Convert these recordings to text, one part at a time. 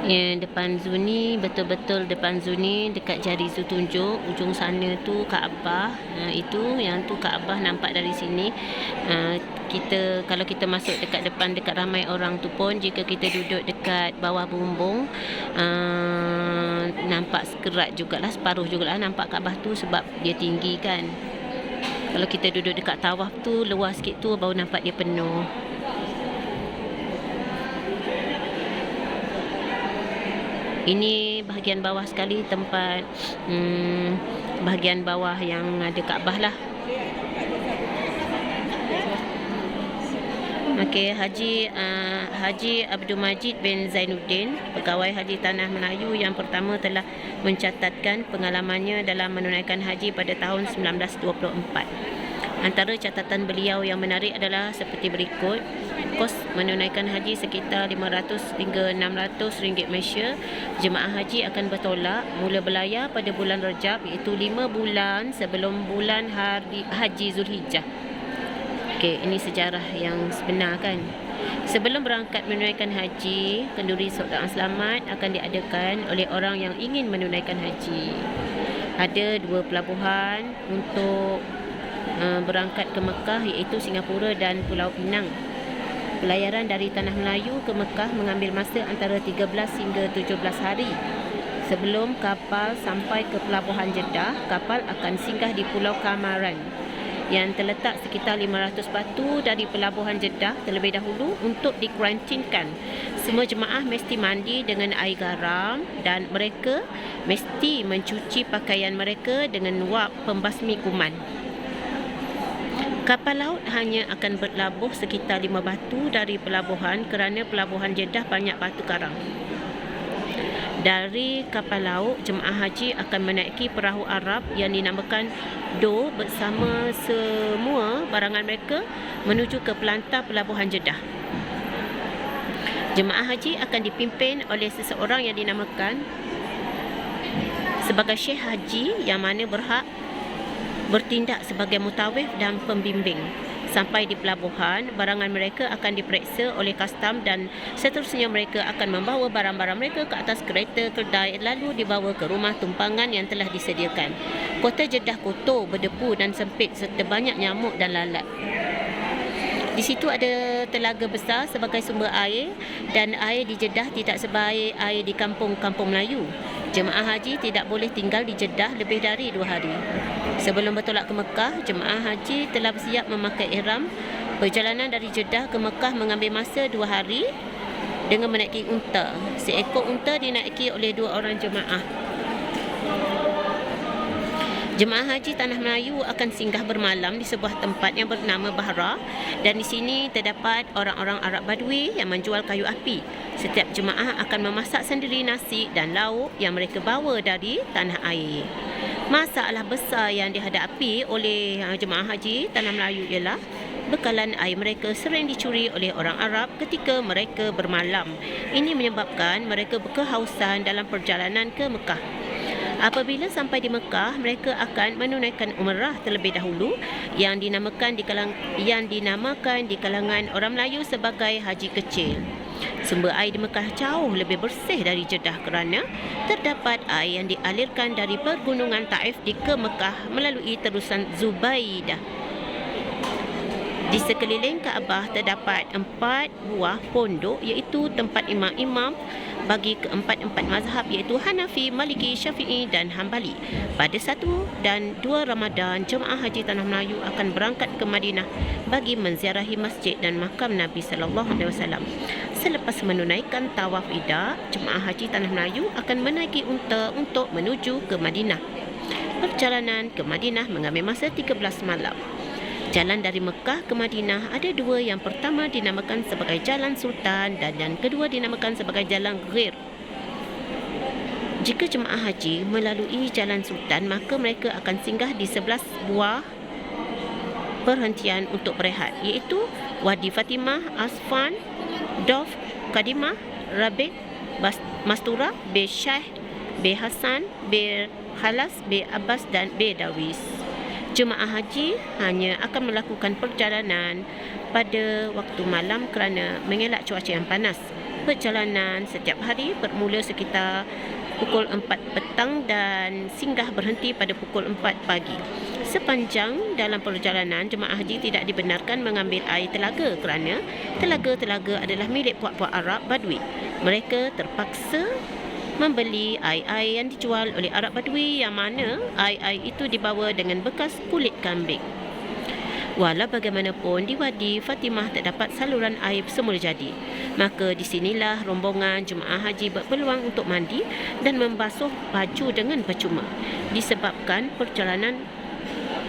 Depan zoo ni, betul-betul depan zoo ni, dekat jari zoo tunjuk, ujung sana tu Kaabah. Itu yang tu Kaabah nampak dari sini. Kalau kita masuk dekat depan, dekat ramai orang tu pun, jika kita duduk dekat bawah bumbung, nampak sekerat jugalah, separuh jugalah nampak Kaabah tu sebab dia tinggi kan. Kalau kita duduk dekat tawaf tu, luas sikit tu, baru nampak dia penuh. Ini bahagian bawah sekali, tempat bahagian bawah yang ada Kaabah lah. Okey, Haji Abdul Majid bin Zainuddin, pegawai haji Tanah Melayu yang pertama, telah mencatatkan pengalamannya dalam menunaikan haji pada tahun 1924. Antara catatan beliau yang menarik adalah seperti berikut. Kos menunaikan haji sekitar 500 hingga 600 ringgit Malaysia. Jemaah haji akan bertolak mula berlayar pada bulan Rejab, iaitu 5 bulan sebelum bulan Haji Zulhijjah. Okey, ini sejarah yang sebenar kan. Sebelum berangkat menunaikan haji, kenduri solat selamat akan diadakan oleh orang yang ingin menunaikan haji. Ada 2 pelabuhan untuk berangkat ke Mekah, iaitu Singapura dan Pulau Pinang. Pelayaran dari Tanah Melayu ke Mekah mengambil masa antara 13 hingga 17 hari. Sebelum kapal sampai ke pelabuhan Jeddah, kapal akan singgah di Pulau Kamaran yang terletak sekitar 500 batu dari pelabuhan Jeddah terlebih dahulu untuk dikuarantinkan. Semua jemaah mesti mandi dengan air garam dan mereka mesti mencuci pakaian mereka dengan wap pembasmi kuman. Kapal laut hanya akan berlabuh sekitar 5 batu dari pelabuhan kerana pelabuhan Jeddah banyak batu karang. Dari kapal laut, jemaah haji akan menaiki perahu Arab yang dinamakan Do bersama semua barangan mereka menuju ke pelantar pelabuhan Jeddah. Jemaah haji akan dipimpin oleh seseorang yang dinamakan sebagai Syekh Haji, yang mana berhak bertindak sebagai mutawif dan pembimbing. Sampai di pelabuhan, barangan mereka akan diperiksa oleh kastam dan seterusnya mereka akan membawa barang-barang mereka ke atas kereta kedai lalu dibawa ke rumah tumpangan yang telah disediakan. Kota Jeddah kotor, berdebu dan sempit serta banyak nyamuk dan lalat. Di situ ada telaga besar sebagai sumber air dan air di Jeddah tidak sebaik air di kampung-kampung Melayu. Jemaah haji tidak boleh tinggal di Jeddah lebih dari 2 hari. Sebelum bertolak ke Mekah, jemaah haji telah bersiap memakai ihram. Perjalanan dari Jeddah ke Mekah mengambil masa 2 hari dengan menaiki unta. Seekor unta dinaiki oleh 2 orang jemaah. Jemaah haji Tanah Melayu akan singgah bermalam di sebuah tempat yang bernama Bahra, dan di sini terdapat orang-orang Arab Badui yang menjual kayu api. Setiap jemaah akan memasak sendiri nasi dan lauk yang mereka bawa dari tanah air. Masalah besar yang dihadapi oleh jemaah haji Tanah Melayu ialah bekalan air mereka sering dicuri oleh orang Arab ketika mereka bermalam. Ini menyebabkan mereka kehausan dalam perjalanan ke Mekah. Apabila sampai di Mekah, mereka akan menunaikan umrah terlebih dahulu yang dinamakan di kalangan orang Melayu sebagai haji kecil. Sumber air di Mekah jauh lebih bersih dari Jeddah kerana terdapat air yang dialirkan dari pergunungan Taif ke Mekah melalui terusan Zubaidah. Di sekeliling Kaabah terdapat 4 buah pondok, iaitu tempat imam-imam bagi keempat-empat mazhab, iaitu Hanafi, Maliki, Syafi'i dan Hambali. Pada 1 dan 2 Ramadan, jemaah haji Tanah Melayu akan berangkat ke Madinah bagi menziarahi masjid dan makam Nabi SAW. Selepas menunaikan tawaf ida, jemaah haji Tanah Melayu akan menaiki unta untuk menuju ke Madinah. Perjalanan ke Madinah mengambil masa 13 malam. Jalan dari Mekah ke Madinah ada 2. Yang pertama dinamakan sebagai Jalan Sultan dan yang kedua dinamakan sebagai Jalan Ghir. Jika jemaah haji melalui Jalan Sultan, maka mereka akan singgah di 11 buah perhentian untuk berehat, iaitu Wadi Fatimah, Asfan, Dof, Kadimah, Rabiq, Mastura, Bir Syekh, Bir Hasan, Bir Khalas, Bir Abbas dan Bir Dawis. Jemaah haji hanya akan melakukan perjalanan pada waktu malam kerana mengelak cuaca yang panas. perjalanan setiap hari bermula sekitar pukul 4 petang dan singgah berhenti pada pukul 4 pagi. Sepanjang dalam perjalanan, jemaah haji tidak dibenarkan mengambil air telaga kerana telaga-telaga adalah milik puak-puak Arab Badui. Mereka terpaksa membeli air-air yang dijual oleh Arab Badui yang mana air-air itu dibawa dengan bekas kulit kambing. Walau bagaimanapun, di Wadi Fatimah terdapat saluran air semula jadi. Maka di sinilah rombongan jemaah haji berpeluang untuk mandi dan membasuh baju dengan percuma. Disebabkan perjalanan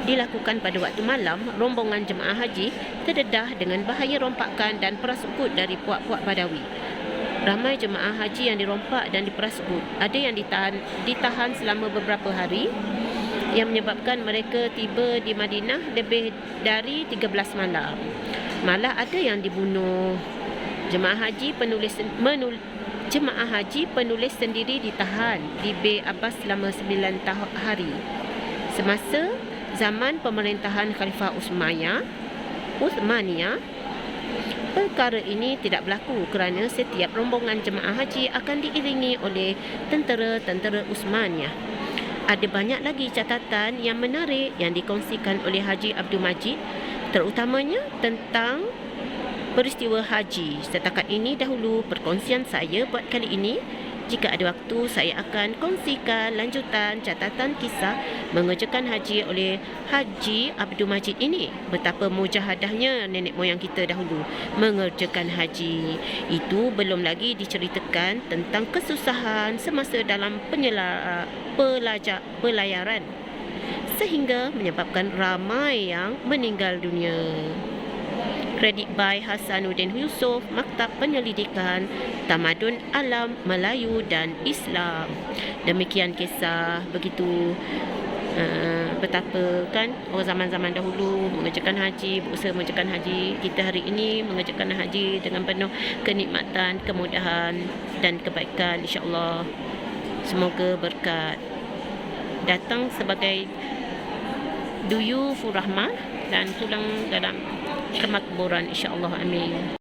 dilakukan pada waktu malam, rombongan jemaah haji terdedah dengan bahaya rompakan dan perasukut dari puak-puak Badawi. Ramai jemaah haji yang dirompak dan diperasukut. Ada yang ditahan selama beberapa hari, yang menyebabkan mereka tiba di Madinah lebih dari 13 malam. Malah ada yang dibunuh. Jemaah haji penulis sendiri ditahan di Bir Abbas selama 9 hari. Semasa zaman pemerintahan Khalifah Uthmaniyah, perkara ini tidak berlaku kerana setiap rombongan jemaah haji akan diiringi oleh tentera-tentera Uthmaniyah. Ada banyak lagi catatan yang menarik yang dikongsikan oleh Haji Abdul Majid, terutamanya tentang peristiwa haji. Setakat ini dahulu perkongsian saya buat kali ini. Jika ada waktu, saya akan kongsikan lanjutan catatan kisah mengerjakan haji oleh Haji Abdul Majid ini. Betapa mujahadahnya nenek moyang kita dahulu mengerjakan haji. Itu belum lagi diceritakan tentang kesusahan semasa dalam pelayaran sehingga menyebabkan ramai yang meninggal dunia. Kredit by Hasanuddin Yusof, Maktab Penyelidikan Tamadun Alam Melayu dan Islam. Demikian kisah begitu betapa kan orang zaman-zaman dahulu mengerjakan haji, berusaha mengerjakan haji. Kita hari ini mengerjakan haji dengan penuh kenikmatan, kemudahan dan kebaikan, insya-Allah. Semoga berkat datang sebagai duyufur rahmah dan pulang dalam kemakburan, insya-Allah. Amin.